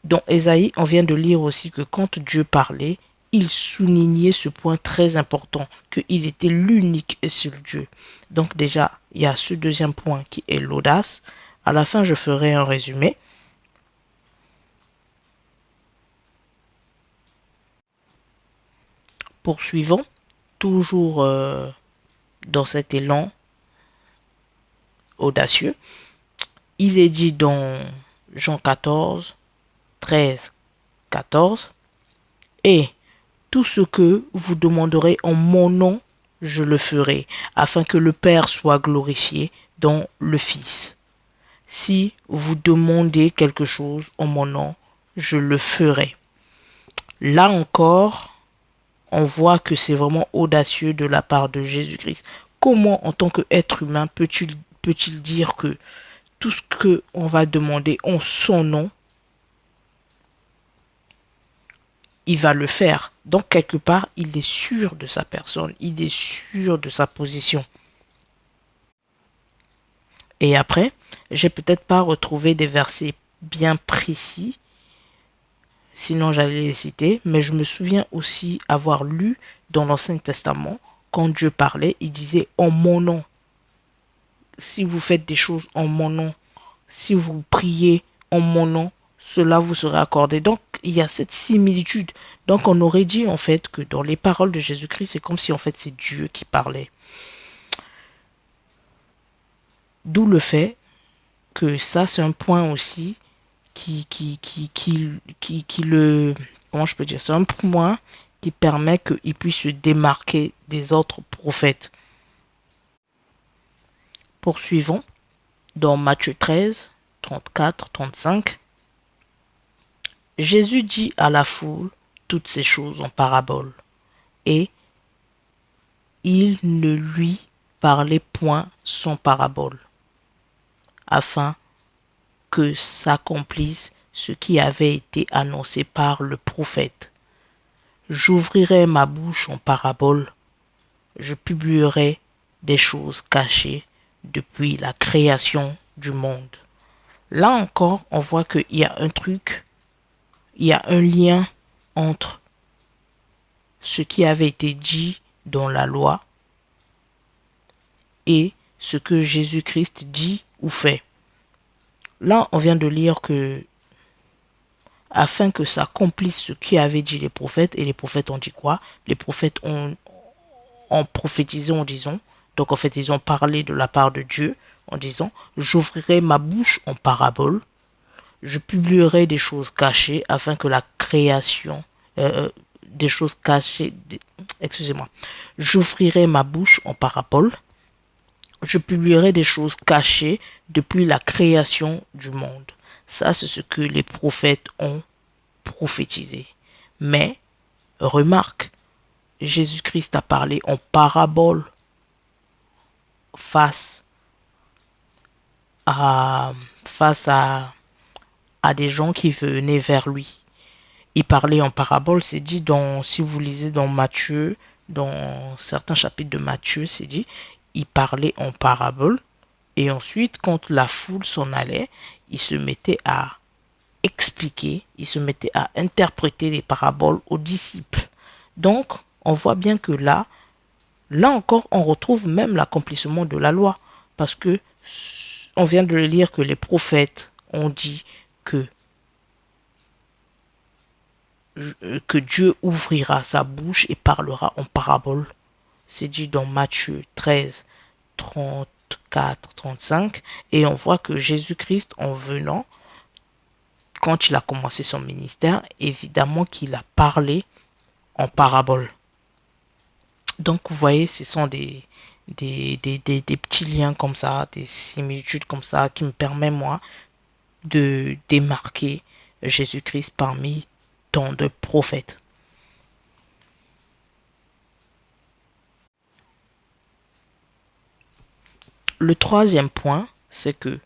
dans Ésaïe, on vient de lire aussi que quand Dieu parlait, il soulignait ce point très important, qu'il était l'unique et seul Dieu. Donc déjà, il y a ce deuxième point qui est l'audace. À la fin, je ferai un résumé. Poursuivons, toujours dans cet élan audacieux. Il est dit dans Jean 14, 13, 14. Et tout ce que vous demanderez en mon nom, je le ferai, afin que le Père soit glorifié dans le Fils. Si vous demandez quelque chose en mon nom, je le ferai. Là encore, on voit que c'est vraiment audacieux de la part de Jésus-Christ. Comment, en tant qu'être humain, peut-il dire que tout ce qu'on va demander en son nom, il va le faire. Donc, quelque part, il est sûr de sa personne, il est sûr de sa position. Et après, j'ai peut-être pas retrouvé des versets bien précis, sinon j'allais les citer, mais je me souviens aussi avoir lu dans l'Ancien Testament, quand Dieu parlait, il disait en mon nom. Si vous faites des choses en mon nom, si vous priez en mon nom, cela vous sera accordé. Donc, il y a cette similitude. Donc, on aurait dit en fait que dans les paroles de Jésus-Christ, c'est comme si en fait c'est Dieu qui parlait. D'où le fait que ça, c'est un point aussi qui le... Comment je peux dire? C'est un point qui permet qu'il puisse se démarquer des autres prophètes. Poursuivons. Dans Matthieu 13, 34, 35, Jésus dit à la foule toutes ces choses en parabole, et il ne lui parlait point sans parabole, afin que s'accomplisse ce qui avait été annoncé par le prophète. J'ouvrirai ma bouche en parabole, je publierai des choses cachées depuis la création du monde. Là encore, on voit qu'il y a un truc, il y a un lien entre ce qui avait été dit dans la loi et ce que Jésus-Christ dit ou fait. Là, on vient de lire que afin que s'accomplisse ce qui avait dit les prophètes, et les prophètes ont dit quoi? Les prophètes ont prophétisé en disant, donc en fait ils ont parlé de la part de Dieu en disant, j'ouvrirai ma bouche en parabole, je publierai des choses cachées afin que la création, des choses cachées, excusez-moi, j'ouvrirai ma bouche en parabole, je publierai des choses cachées depuis la création du monde. Ça, c'est ce que les prophètes ont prophétisé. Mais, remarque, Jésus-Christ a parlé en parabole face à, face à des gens qui venaient vers lui. Il parlait en parabole, c'est dit dans, si vous lisez dans Matthieu, dans certains chapitres de Matthieu, c'est dit, il parlait en parabole, et ensuite, quand la foule s'en allait, il se mettait à expliquer, il se mettait à interpréter les paraboles aux disciples. Donc, on voit bien que là encore, on retrouve même l'accomplissement de la loi, parce que on vient de le lire que les prophètes ont dit que Dieu ouvrira sa bouche et parlera en parabole. C'est dit dans Matthieu 13, 34, 35. Et on voit que Jésus-Christ, en venant, quand il a commencé son ministère, évidemment qu'il a parlé en parabole. Donc, vous voyez, ce sont des petits liens comme ça, des similitudes comme ça, qui me permettent, moi, de démarquer Jésus-Christ parmi tant de prophètes. Le troisième point, c'est que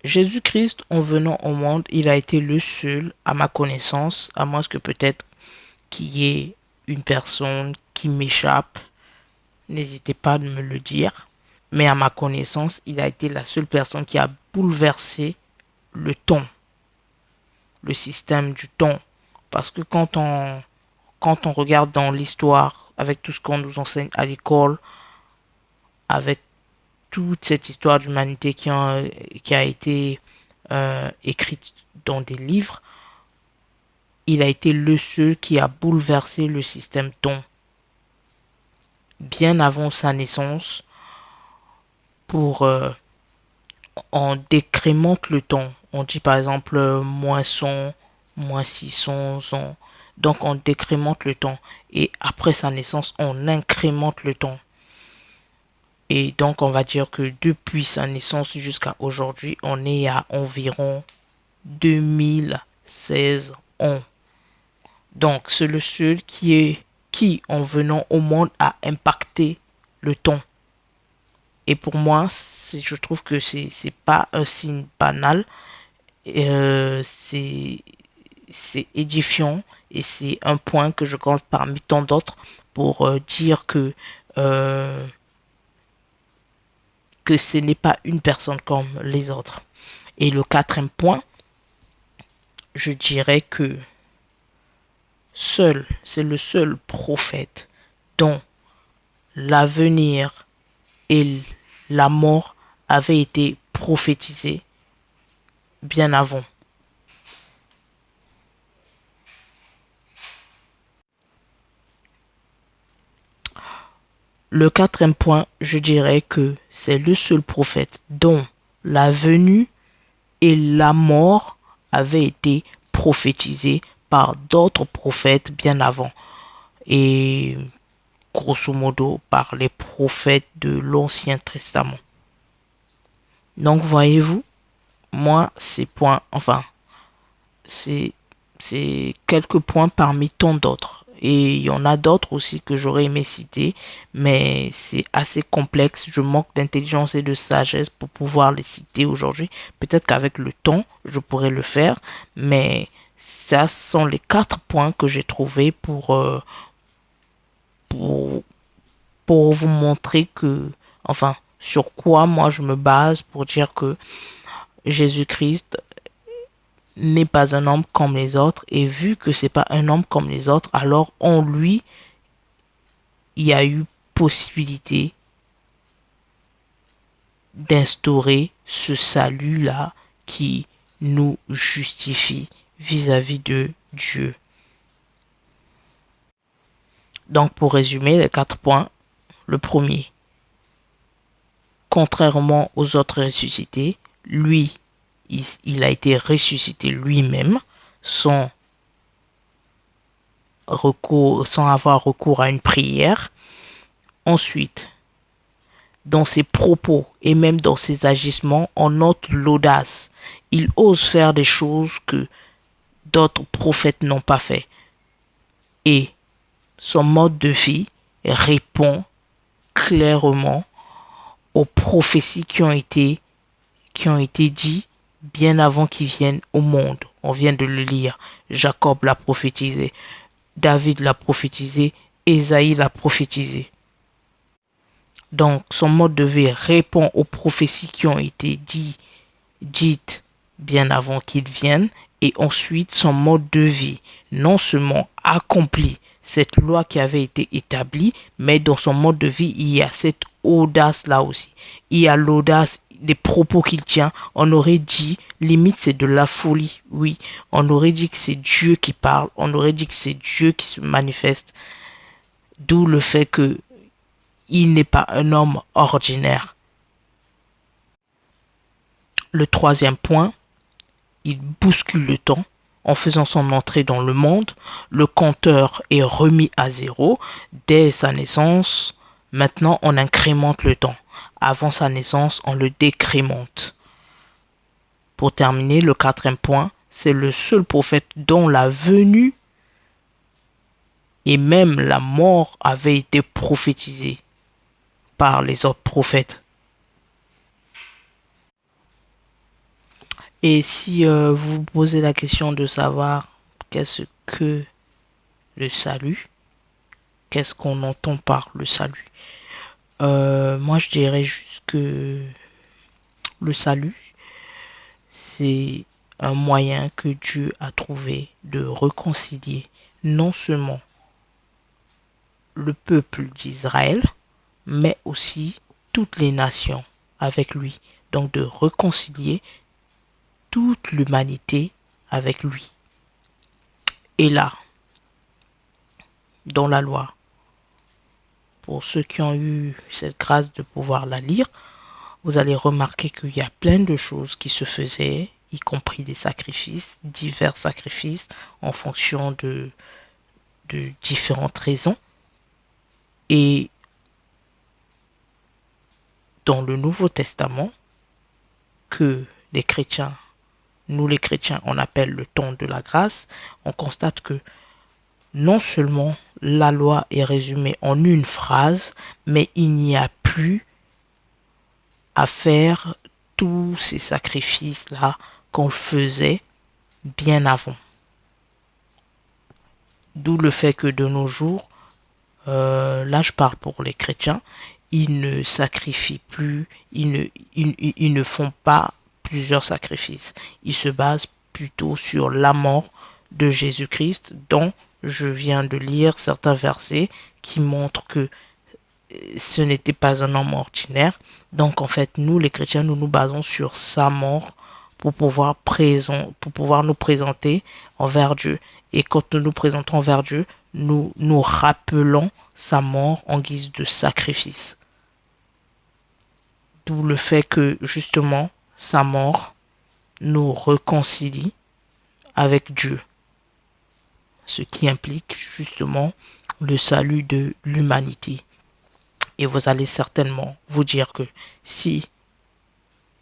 Jésus-Christ, en venant au monde, il a été le seul, à ma connaissance, à moins que peut-être qu'il y ait une personne qui m'échappe, n'hésitez pas à me le dire. Mais à ma connaissance, il a été la seule personne qui a bouleversé le temps, le système du temps. Parce que quand on regarde dans l'histoire, avec tout ce qu'on nous enseigne à l'école, avec toute cette histoire d'humanité qui a été écrite dans des livres, il a été le seul qui a bouleversé le système temps. Bien avant sa naissance, on décrémente le temps. On dit par exemple moins 100, moins 600 ans. Donc on décrémente le temps. Et après sa naissance, on incrémente le temps. Et donc on va dire que depuis sa naissance jusqu'à aujourd'hui, on est à environ 2016 ans. Donc c'est le seul qui, en venant au monde, a impacté le temps. Et pour moi, je trouve que c'est pas un signe banal. C'est édifiant et c'est un point que je compte parmi tant d'autres pour dire euh, que ce n'est pas une personne comme les autres. Et le quatrième point, je dirais que c'est le seul prophète dont l'avenir et la mort avaient été prophétisés bien avant. Le quatrième point, je dirais que c'est le seul prophète dont la venue et la mort avaient été prophétisées par d'autres prophètes bien avant. Et grosso modo par les prophètes de l'Ancien Testament. Donc voyez-vous, moi, ces points, enfin, c'est c'est quelques points parmi tant d'autres. Et il y en a d'autres aussi que j'aurais aimé citer, mais c'est assez complexe. Je manque d'intelligence et de sagesse pour pouvoir les citer aujourd'hui. Peut-être qu'avec le temps, je pourrais le faire, mais ça sont les 4 points que j'ai trouvés pour, pour vous montrer que, enfin, sur quoi moi je me base pour dire que Jésus-Christ n'est pas un homme comme les autres, et vu que c'est pas un homme comme les autres, alors en lui il y a eu possibilité d'instaurer ce salut là qui nous justifie vis-à-vis de Dieu. Donc pour résumer les 4 points, le premier, contrairement aux autres ressuscités, lui il a été ressuscité lui-même sans sans avoir recours à une prière. Ensuite, dans ses propos et même dans ses agissements, on note l'audace. Il ose faire des choses que d'autres prophètes n'ont pas fait. Et son mode de vie répond clairement aux prophéties qui ont été dites bien avant qu'il vienne au monde. On vient de le lire. Jacob l'a prophétisé, David l'a prophétisé, Ésaïe l'a prophétisé. Donc, son mode de vie répond aux prophéties qui ont été dites bien avant qu'il vienne. Et ensuite, son mode de vie non seulement accomplit cette loi qui avait été établie, mais dans son mode de vie, il y a cette audace-là aussi. Il y a l'audace des propos qu'il tient. On aurait dit, limite, c'est de la folie. Oui, on aurait dit que c'est Dieu qui parle. On aurait dit que c'est Dieu qui se manifeste. D'où le fait que il n'est pas un homme ordinaire. Le troisième point, il bouscule le temps en faisant son entrée dans le monde. Le compteur est remis à zéro dès sa naissance. Maintenant, on incrémente le temps. Avant sa naissance, on le décrémente. Pour terminer, le quatrième point, c'est le seul prophète dont la venue et même la mort avaient été prophétisées par les autres prophètes. Et si vous vous posez la question de savoir qu'est-ce que le salut, qu'est-ce qu'on entend par le salut, moi je dirais juste que le salut, c'est un moyen que Dieu a trouvé de réconcilier non seulement le peuple d'Israël, mais aussi toutes les nations avec lui. Donc de réconcilier toute l'humanité avec lui. Et là, dans la loi, pour ceux qui ont eu cette grâce de pouvoir la lire, vous allez remarquer qu'il y a plein de choses qui se faisaient, y compris des sacrifices, divers sacrifices, en fonction de différentes raisons. Et dans le Nouveau Testament, que les chrétiens, nous les chrétiens, on appelle le temps de la grâce, on constate que non seulement la loi est résumée en une phrase, mais il n'y a plus à faire tous ces sacrifices-là qu'on faisait bien avant. D'où le fait que de nos jours, là je parle pour les chrétiens, ils ne sacrifient plus, ils ne font pas plusieurs sacrifices. Ils se basent plutôt sur la mort de Jésus-Christ, dont je viens de lire certains versets qui montrent que ce n'était pas un homme ordinaire. Donc en fait, nous les chrétiens, nous nous basons sur sa mort pour pouvoir nous présenter envers Dieu. Et quand nous nous présentons envers Dieu, nous nous rappelons sa mort en guise de sacrifice. D'où le fait que justement sa mort nous réconcilie avec Dieu. Ce qui implique justement le salut de l'humanité. Et vous allez certainement vous dire que si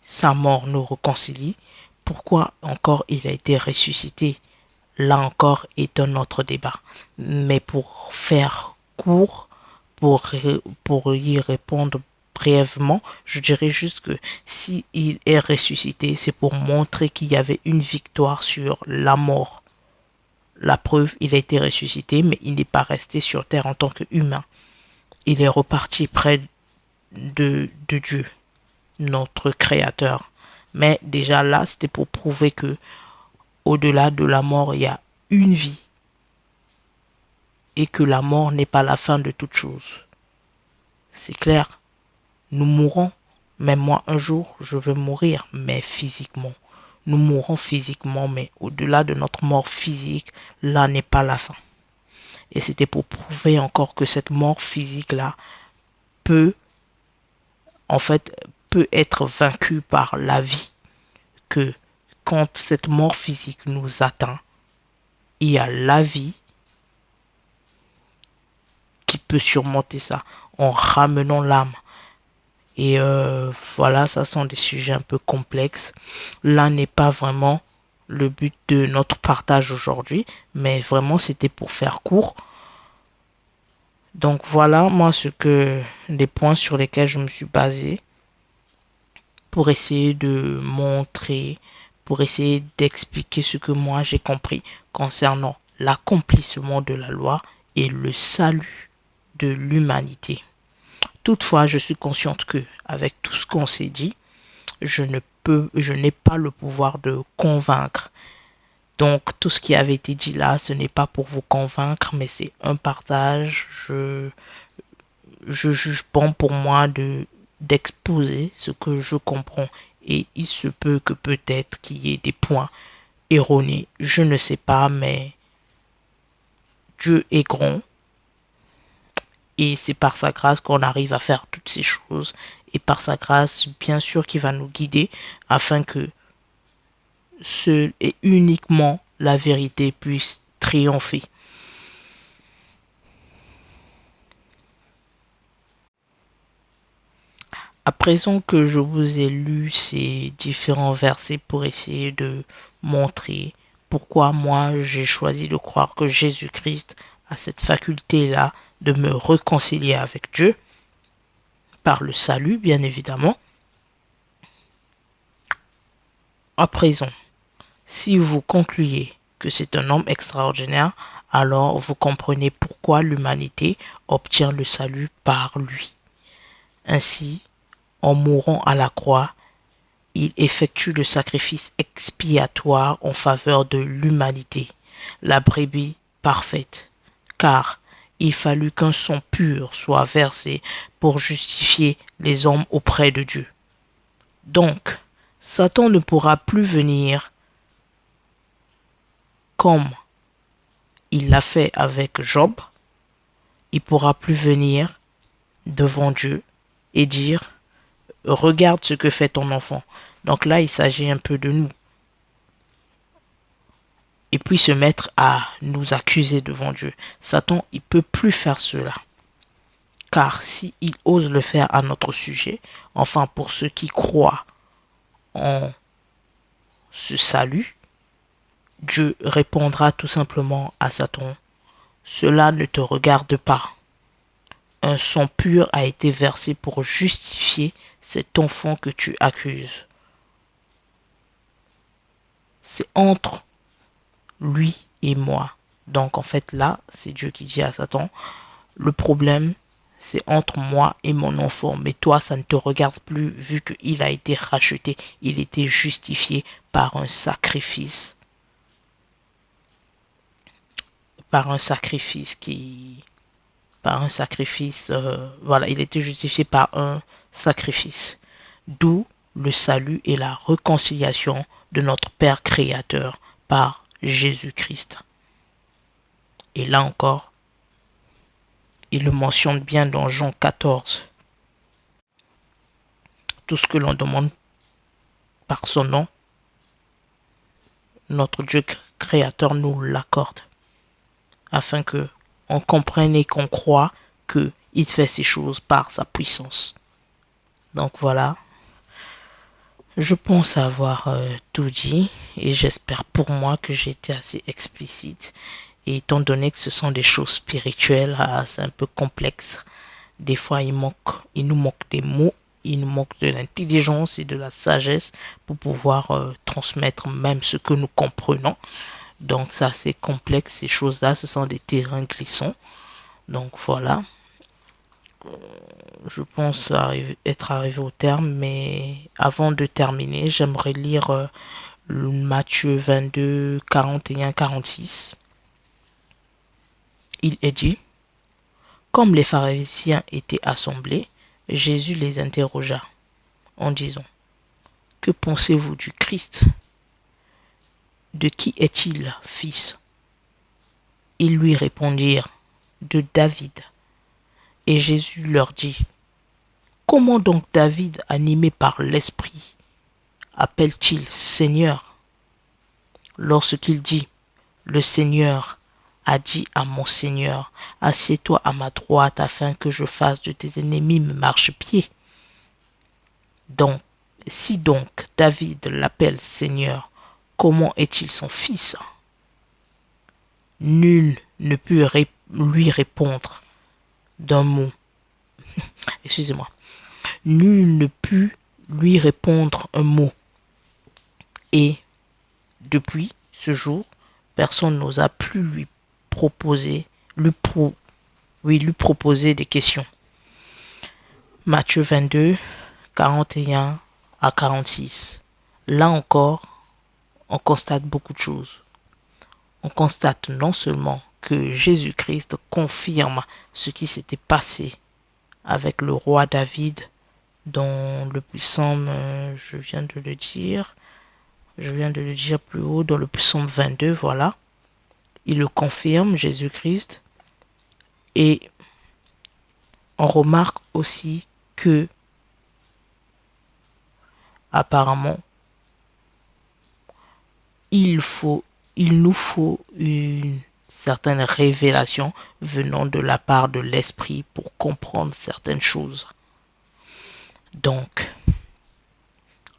sa mort nous réconcilie, pourquoi encore il a été ressuscité? Là encore est un autre débat. Mais pour faire court, pour y répondre brièvement, je dirais juste que si il est ressuscité, c'est pour montrer qu'il y avait une victoire sur la mort. La preuve, il a été ressuscité, mais il n'est pas resté sur terre en tant qu'humain. Il est reparti près de Dieu, notre Créateur. Mais déjà là, c'était pour prouver que au-delà de la mort, il y a une vie et que la mort n'est pas la fin de toute chose. C'est clair, nous mourrons. Même moi, un jour, je vais mourir, mais physiquement. Nous mourrons physiquement, mais au-delà de notre mort physique, là n'est pas la fin. Et c'était pour prouver encore que cette mort physique-là peut, en fait, peut être vaincue par la vie. Que quand cette mort physique nous atteint, il y a la vie qui peut surmonter ça en ramenant l'âme. Et voilà, ça sont des sujets un peu complexes. Là n'est pas vraiment le but de notre partage aujourd'hui, mais vraiment c'était pour faire court. Donc voilà, moi des points sur lesquels je me suis basé pour essayer de montrer, pour essayer d'expliquer ce que moi j'ai compris concernant l'accomplissement de la loi et le salut de l'humanité. Toutefois, je suis consciente que, avec tout ce qu'on s'est dit, je n'ai pas le pouvoir de convaincre. Donc, tout ce qui avait été dit là, ce n'est pas pour vous convaincre, mais c'est un partage. Je juge bon pour moi d'exposer ce que je comprends. Et il se peut que peut-être qu'il y ait des points erronés. Je ne sais pas, mais Dieu est grand. Et c'est par sa grâce qu'on arrive à faire toutes ces choses. Et par sa grâce, bien sûr, qu'il va nous guider afin que seule et uniquement la vérité puisse triompher. À présent que je vous ai lu ces différents versets pour essayer de montrer pourquoi moi j'ai choisi de croire que Jésus-Christ a cette faculté-là de me réconcilier avec Dieu, par le salut bien évidemment. À présent, si vous concluez que c'est un homme extraordinaire, alors vous comprenez pourquoi l'humanité obtient le salut par lui. Ainsi, en mourant à la croix, il effectue le sacrifice expiatoire en faveur de l'humanité, la brebis parfaite, car il fallut qu'un sang pur soit versé pour justifier les hommes auprès de Dieu. Donc, Satan ne pourra plus venir comme il l'a fait avec Job. Il ne pourra plus venir devant Dieu et dire « Regarde ce que fait ton enfant ». Donc là, il s'agit un peu de nous. Et puis se mettre à nous accuser devant Dieu. Satan, il ne peut plus faire cela. Car s'il ose le faire à notre sujet, enfin pour ceux qui croient en ce salut, Dieu répondra tout simplement à Satan, « Cela ne te regarde pas. Un sang pur a été versé pour justifier cet enfant que tu accuses. C'est entre lui et moi. Donc en fait là, c'est Dieu qui dit à Satan, le problème, c'est entre moi et mon enfant. Mais toi, ça ne te regarde plus vu qu'il a été racheté. Il était justifié par un sacrifice. Par un sacrifice voilà, il était justifié par un sacrifice. D'où le salut et la réconciliation de notre Père Créateur par Jésus-Christ. Et là encore, il le mentionne bien dans Jean 14. Tout ce que l'on demande par son nom, notre Dieu créateur nous l'accorde, afin que on comprenne et qu'on croit que il fait ces choses par sa puissance. Donc voilà, je pense avoir tout dit et j'espère pour moi que j'ai été assez explicite. Et étant donné que ce sont des choses spirituelles, c'est un peu complexe. Des fois, il nous manque des mots, il nous manque de l'intelligence et de la sagesse pour pouvoir transmettre même ce que nous comprenons. Donc, ça, c'est complexe. Ces choses-là, ce sont des terrains glissants. Donc, voilà. Je pense être arrivé au terme, mais avant de terminer, j'aimerais lire Matthieu 22, 41, 46. Il est dit, comme les pharisiens étaient assemblés, Jésus les interrogea en disant, que pensez-vous du Christ? De qui est-il fils? Ils lui répondirent, de David. Et Jésus leur dit, comment donc David, animé par l'Esprit, appelle-t-il Seigneur? Lorsqu'il dit, le Seigneur a dit à mon Seigneur, assieds-toi à ma droite afin que je fasse de tes ennemis mes marchepieds. Donc, si donc David l'appelle Seigneur, comment est-il son fils? Nul ne put lui répondre d'un mot. Excusez-moi. Nul ne put lui répondre un mot. Et depuis ce jour, personne n'osa plus lui proposer des questions. Matthieu 22, 41 à 46. Là encore, on constate beaucoup de choses. On constate non seulement que Jésus-Christ confirme ce qui s'était passé avec le roi David dans le psaume, je viens de le dire plus haut, dans le psaume 22, voilà. Il le confirme, Jésus-Christ. Et on remarque aussi que, apparemment, il nous faut une certaine révélation venant de la part de l'Esprit pour comprendre certaines choses. Donc,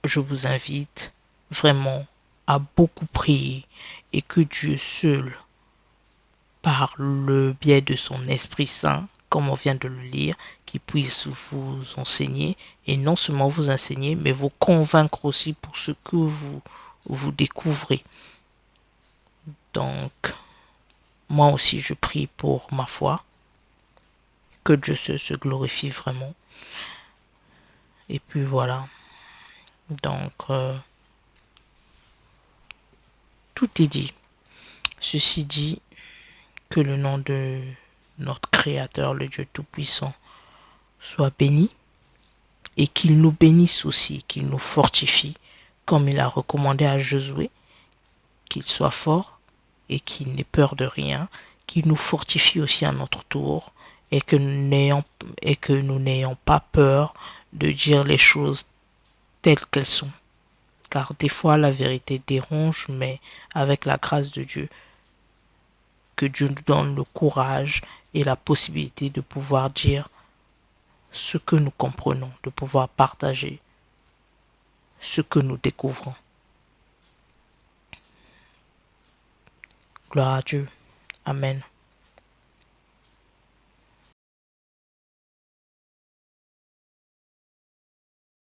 je vous invite vraiment à beaucoup prier et que Dieu seul, par le biais de son Esprit Saint, comme on vient de le lire, qui puisse vous enseigner, et non seulement vous enseigner, mais vous convaincre aussi pour ce que vous découvrez. Donc, moi aussi je prie pour ma foi, que Dieu se glorifie vraiment. Et puis voilà. Donc, tout est dit. Ceci dit, que le nom de notre Créateur, le Dieu Tout-Puissant, soit béni et qu'il nous bénisse aussi, qu'il nous fortifie, comme il a recommandé à Josué, qu'il soit fort et qu'il n'ait peur de rien, qu'il nous fortifie aussi à notre tour et que nous n'ayons pas peur de dire les choses telles qu'elles sont. Car des fois la vérité dérange, mais avec la grâce de Dieu, que Dieu nous donne le courage et la possibilité de pouvoir dire ce que nous comprenons, de pouvoir partager ce que nous découvrons. Gloire à Dieu. Amen.